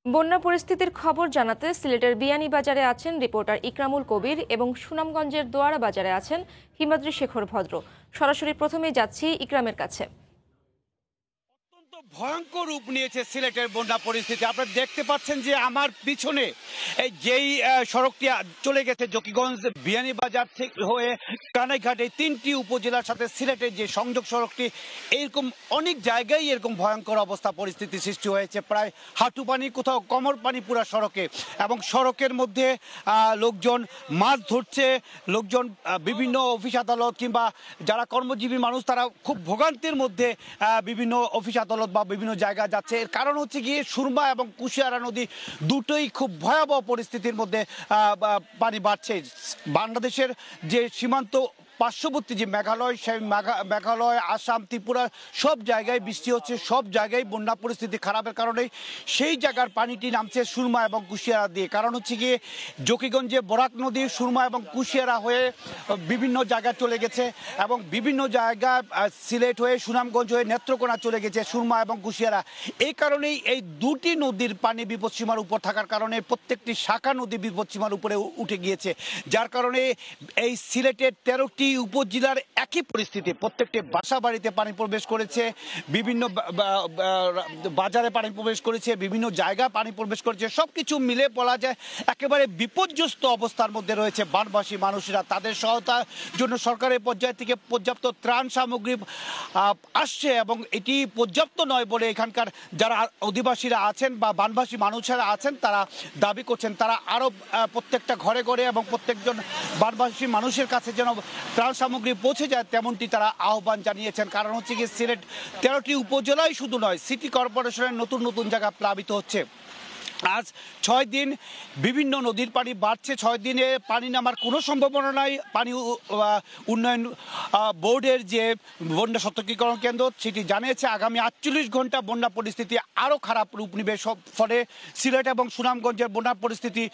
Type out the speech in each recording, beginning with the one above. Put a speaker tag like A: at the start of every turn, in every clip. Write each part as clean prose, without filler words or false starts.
A: বন্যা পরিস্থিতির খবর জানাতে সিলেটের বিয়ানীবাজারে আছেন রিপোর্টার ইকরামুল কবির এবং সুনামগঞ্জের দোয়ারা বাজারে আছেন হিমাদ্রি শেখর ভদ্র। সরাসরি প্রথমেই যাচ্ছি ইকরামের কাছে।
B: অত্যন্ত ভয়ঙ্কর রূপ নিয়েছে সিলেটের বন্যা পরিস্থিতি। আপনারা দেখতে পাচ্ছেন যে আমার পিছনে এই যেই সড়কটি চলে গেছে জকিগঞ্জ বিয়ানীবাজার থেকে হয়ে কানাইঘাট, এই তিনটি উপজেলার সাথে সিলেটের যে সংযোগ সড়কটি, এরকম অনেক জায়গায় এরকম ভয়ঙ্কর অবস্থা পরিস্থিতি সৃষ্টি হয়েছে। প্রায় হাঁটু পানি, কোথাও কোমর পানি পুরা সড়কে, এবং সড়কের মধ্যে লোকজন মাছ ধরছে, লোকজন বিভিন্ন অফিস আদালত কিংবা যারা কর্মজীবী মানুষ তারা খুব ভোগান্তির মধ্যে বিভিন্ন অফিস আদালত বা বিভিন্ন জায়গায় যাচ্ছে। এর কারণ হচ্ছে গিয়ে সুরমা এবং কুশিয়ারা নদী দুটোই খুব ভয়াবহ পরিস্থিতির মধ্যে পানি বাড়ছে। বাংলাদেশের যে সীমান্ত পার্শ্ববর্তী যে মেঘালয়, সেই মেঘালয়, আসাম, ত্রিপুরা সব জায়গায় বৃষ্টি হচ্ছে, সব জায়গায় বন্যা পরিস্থিতি খারাপের কারণে সেই জায়গার পানিটি নামছে সুরমা এবং কুশিয়ারা দিয়ে। কারণ হচ্ছে গিয়ে জকিগঞ্জে বরাক নদী সুরমা এবং কুশিয়ারা হয়ে বিভিন্ন জায়গায় চলে গেছে, এবং বিভিন্ন জায়গায় সিলেট হয়ে সুনামগঞ্জ হয়ে নেত্রকোনা চলে গেছে সুরমা এবং কুশিয়ারা। এই কারণেই এই দুটি নদীর পানি বিপদসীমার উপর থাকার কারণে প্রত্যেকটি শাখা নদী বিপদসীমার উপরে উঠে গিয়েছে, যার কারণে এই সিলেটের 13টি উপজেলার একই পরিস্থিতি। প্রত্যেকটি বাসা বাড়িতে পানি প্রবেশ করেছে, বিভিন্ন বাজারে পানি প্রবেশ করেছে, বিভিন্ন জায়গায় পানি প্রবেশ করেছে। সবকিছু মিলে বলা যায় একেবারে বিপর্যস্ত অবস্থার মধ্যে রয়েছে বানবাসী মানুষেরা। তাদের সহায়তার জন্য সরকারের পর্যায় থেকে পর্যাপ্ত ত্রাণ সামগ্রী আসছে, এবং এটি পর্যাপ্ত নয় বলে এখানকার যারা অধিবাসীরা আছেন বা বানবাসী মানুষেরা আছেন তারা দাবি করছেন। তারা আরও প্রত্যেকটা ঘরে ঘরে এবং প্রত্যেকজন বানবাসী মানুষের কাছে যেন ত্রাণ সামগ্রী পৌঁছে যায় তেমনটি তারা আহ্বান জানিয়েছেন। কারণ হচ্ছে কি সিলেট 13টি উপজেলায় শুধু নয়, সিটি কর্পোরেশনের নতুন নতুন জায়গা প্লাবিত হচ্ছে। আজ 6 দিন বিভিন্ন নদীর পানি বাড়ছে, 6 দিনে পানি নামার কোনো সম্ভাবনা নাই। পানি উন্নয়ন বোর্ডের যে বন্যা সতর্কীকরণ কেন্দ্র সেটি জানিয়েছে আগামী 48 ঘন্টা বন্যা পরিস্থিতি আরও খারাপ রূপ নেবে। ফলে সিলেট এবং সুনামগঞ্জের বন্যা পরিস্থিতি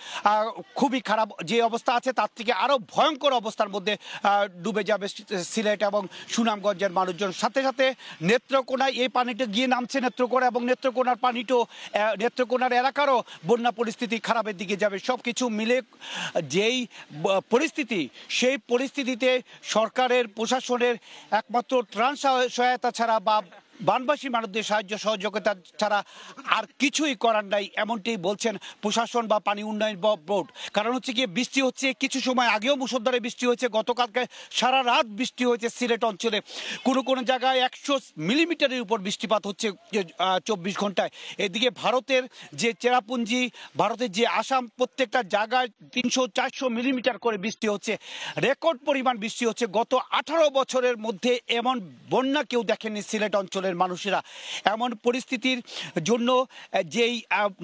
B: খুবই খারাপ, যে অবস্থা আছে তার থেকে আরও ভয়ঙ্কর অবস্থার মধ্যে ডুবে যাবে সিলেট এবং সুনামগঞ্জের মানুষজন। সাথে সাথে নেত্রকোনায় এই পানিটা গিয়ে নামছে নেত্রকোনা, এবং নেত্রকোনার পানিটাও নেত্রকোনার এলাকারও বন্যা পরিস্থিতি খারাপের দিকে যাবে। সব কিছু মিলে যেই পরিস্থিতি, সেই পরিস্থিতিতে সরকারের প্রশাসনের একমাত্র ত্রাণ সহায়তা ছাড়া বা বানবাসী মানুষদের সাহায্য সহযোগিতা ছাড়া আর কিছুই করার নাই, এমনটি বলছেন প্রশাসন বা পানি উন্নয়ন বোর্ড। কারণ হচ্ছে গিয়ে বৃষ্টি হচ্ছে, কিছু সময় আগেও মুষলধারে বৃষ্টি হয়েছে, গতকালকে সারা রাত বৃষ্টি হয়েছে সিলেট অঞ্চলে। কোনো কোনো জায়গায় 100 মিলিমিটারের উপর বৃষ্টিপাত হচ্ছে 24 ঘন্টায়। এদিকে ভারতের যে চেরাপুঞ্জি, ভারতের যে আসাম, প্রত্যেকটা জায়গায় 300-400 মিলিমিটার করে বৃষ্টি হচ্ছে, রেকর্ড পরিমাণ বৃষ্টি হচ্ছে। গত 18 বছরের মধ্যে এমন বন্যা কেউ দেখেনি সিলেট অঞ্চলে মানুষেরা। এমন পরিস্থিতির জন্য যেই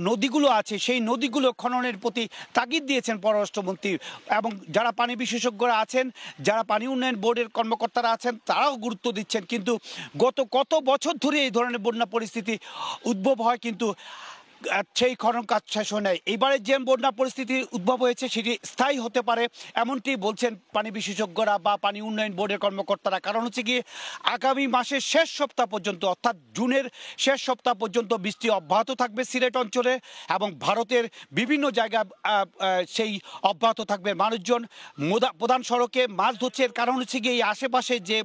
B: নদীগুলো আছে সেই নদীগুলো খননের প্রতি তাগিদ দিয়েছেন পররাষ্ট্রমন্ত্রী, এবং যারা পানি বিশেষজ্ঞরা আছেন, যারা পানি উন্নয়ন বোর্ডের কর্মকর্তারা আছেন তারাও গুরুত্ব দিচ্ছেন। কিন্তু গত কত বছর ধরে এই ধরনের বন্যা পরিস্থিতি উদ্ভব হয়, কিন্তু সেই খনন কাজ শেষ হয় নাই। এবারে যে বন্যা পরিস্থিতি উদ্ভব হয়েছে সেটি স্থায়ী হতে পারে এমনটি বলছেন পানি বিশেষজ্ঞরা বা পানি উন্নয়ন বোর্ডের কর্মকর্তারা। কারণ হচ্ছে কি আগামী মাসের শেষ সপ্তাহ পর্যন্ত, অর্থাৎ জুনের শেষ সপ্তাহ পর্যন্ত বৃষ্টি অব্যাহত থাকবে সিলেট অঞ্চলে, এবং ভারতের বিভিন্ন জায়গায় সেই অব্যাহত থাকবে। মানুষজন প্রধান সড়কে মাছ ধরছে। এর কারণ হচ্ছে কি এই আশেপাশে যে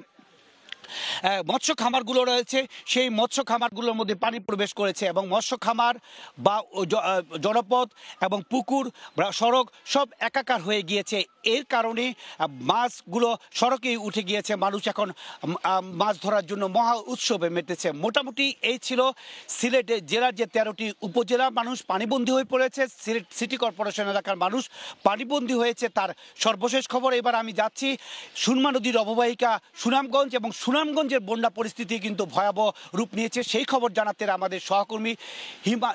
B: মৎস্য খামারগুলো রয়েছে সেই মৎস্য খামারগুলোর মধ্যে পানি প্রবেশ করেছে, এবং মৎস্য খামার বা জনপদ এবং পুকুর সড়ক সব একাকার হয়ে গিয়েছে। এর কারণে মাছগুলো সড়কেই উঠে গিয়েছে। মানুষ এখন মাছ ধরার জন্য মহা উৎসবে মেতেছে। মোটামুটি এই ছিল সিলেট জেলার যে 13টি উপজেলা মানুষ পানিবন্দী হয়ে পড়েছে। সিলেট সিটি কর্পোরেশন এলাকার মানুষ পানিবন্দী হয়েছে, তার সর্বশেষ খবর। এবার আমি যাচ্ছি সুরমা নদীর অববাহিকা সুনামগঞ্জ, এবং সুনামগঞ্জের বন্যা পরিস্থিতি কিন্তু ভয়াবহ রূপ নিয়েছে। সেই খবর জানাতে আমাদের সহকর্মী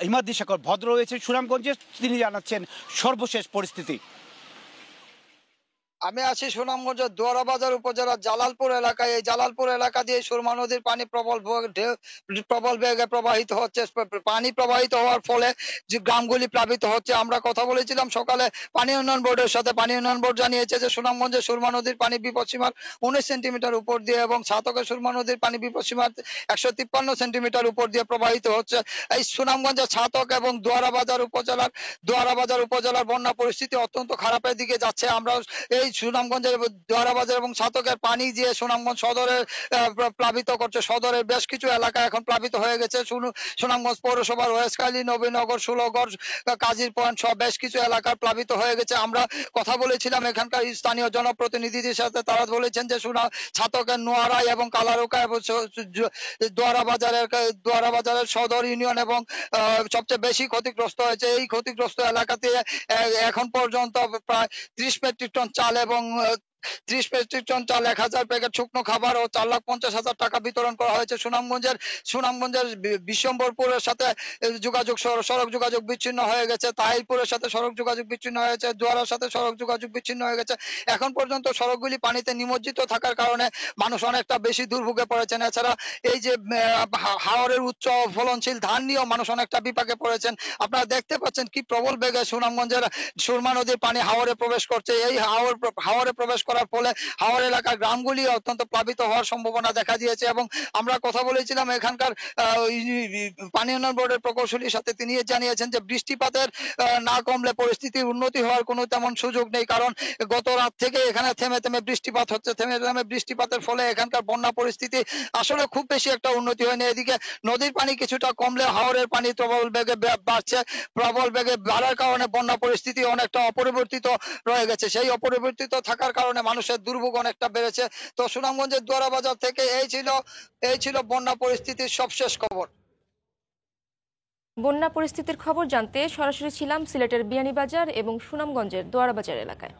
B: হিমাদ্রি শেখর ভদ্র রয়েছে সুনামগঞ্জে, তিনি জানাচ্ছেন সর্বশেষ পরিস্থিতি।
C: আমি আছি সুনামগঞ্জের দোয়ারা বাজার উপজেলার জালালপুর এলাকায়। এই জালালপুর এলাকা দিয়ে সুরমা নদীর পানি প্রবল বেগে প্রবাহিত হচ্ছে। পানি প্রবাহিত হওয়ার ফলে যে গ্রামগুলি প্লাবিত হচ্ছে। আমরা কথা বলেছিলাম সকালে পানি উন্নয়ন বোর্ডের সাথে। পানি উন্নয়ন বোর্ড জানিয়েছে যে সুনামগঞ্জের সুরমা নদীর পানি বিপদসীমার 19 সেন্টিমিটার উপর দিয়ে এবং ছাতকের সুরমা নদীর পানি বিপদসীমার 153 সেন্টিমিটার উপর দিয়ে প্রবাহিত হচ্ছে। এই সুনামগঞ্জের ছাতক এবং দোয়ারা বাজার উপজেলার বন্যা পরিস্থিতি অত্যন্ত খারাপের দিকে যাচ্ছে। আমরা এই সুনামগঞ্জের দোয়ারা বাজার এবং ছাতকের পানি দিয়ে সুনামগঞ্জ সদরে প্লাবিত করছে। সদরের বেশ কিছু এলাকা এখন প্লাবিত হয়ে গেছে। সুনামগঞ্জ পৌরসভার ওয়েস্টকালী, নবীনগর, ষোলগড়, কাজীর পয়েন্ট সহ বেশ কিছু এলাকা প্লাবিত হয়ে গেছে। আমরা কথা বলেছিলাম এখানকার স্থানীয় জনপ্রতিনিধিদের সাথে। তারা বলেছেন যে ছাতকের নোয়ারাই এবং কালারোকা এবং দোয়ারা বাজারের সদর ইউনিয়ন এবং সবচেয়ে বেশি ক্ষতিগ্রস্ত হয়েছে। এই ক্ষতিগ্রস্ত এলাকাতে এখন পর্যন্ত প্রায় 30 মেট্রিক টন চাল এবং 30 মেট্রিক টন চাল, 1000 প্যাকেট শুকনো খাবার ও 4,50,000 টাকা বিতরণ করা হয়েছে। সুনামগঞ্জের বিশ্বম্বরপুরের সাথে সড়ক যোগাযোগ বিচ্ছিন্ন হয়ে গেছে। তাহিরপুরের সাথে সড়ক যোগাযোগ বিচ্ছিন্ন হয়েছে। দোয়ারার সাথে সড়ক যোগাযোগ বিচ্ছিন্ন হয়ে গেছে। এখন পর্যন্ত সড়কগুলি পানিতে নিমজ্জিত থাকার কারণে মানুষ অনেকটা বেশি দুর্ভোগে পড়েছেন। এছাড়া এই যে হাওরের উচ্চ ফলনশীল ধান নিয়েও মানুষ অনেকটা বিপাকে পড়েছেন। আপনারা দেখতে পাচ্ছেন কি প্রবল বেগে সুনামগঞ্জের সুরমা নদীর পানি হাওরে প্রবেশ করছে। এই হাওরে প্রবেশ করার ফলে হাওর এলাকার গ্রামগুলি অত্যন্ত প্লাবিত হওয়ার সম্ভাবনা দেখা দিয়েছে। এবং আমরা কথা বলেছিলাম এখানকার পানি উন্নয়ন বোর্ডের প্রকৌশলীর সাথে। তিনি জানিয়েছেন যে বৃষ্টিপাতের না কমলে পরিস্থিতির উন্নতি হওয়ার কোনো তেমন সুযোগ নেই। কারণ গত রাত থেকে এখানে থেমে থেমে বৃষ্টিপাত হচ্ছে। থেমে থেমে বৃষ্টিপাতের ফলে এখানকার বন্যা পরিস্থিতি আসলে খুব বেশি একটা উন্নতি হয়নি। এদিকে নদীর পানি কিছুটা কমলে হাওরের পানি প্রবল বেগে বাড়ছে। প্রবল বেগে বাড়ার কারণে বন্যা পরিস্থিতি অনেকটা অপরিবর্তিত রয়ে গেছে। সেই অপরিবর্তিত থাকার কারণে মানুষের দুর্ভোগ অনেকটা বেড়েছে। তো সুনামগঞ্জের দোয়ারা বাজার থেকে এই ছিল বন্যা পরিস্থিতির সবশেষ খবর।
A: বন্যা পরিস্থিতির খবর জানতে সরাসরি ছিলাম সিলেটের বিয়ানীবাজার এবং সুনামগঞ্জের দোয়ারাবাজার এলাকায়।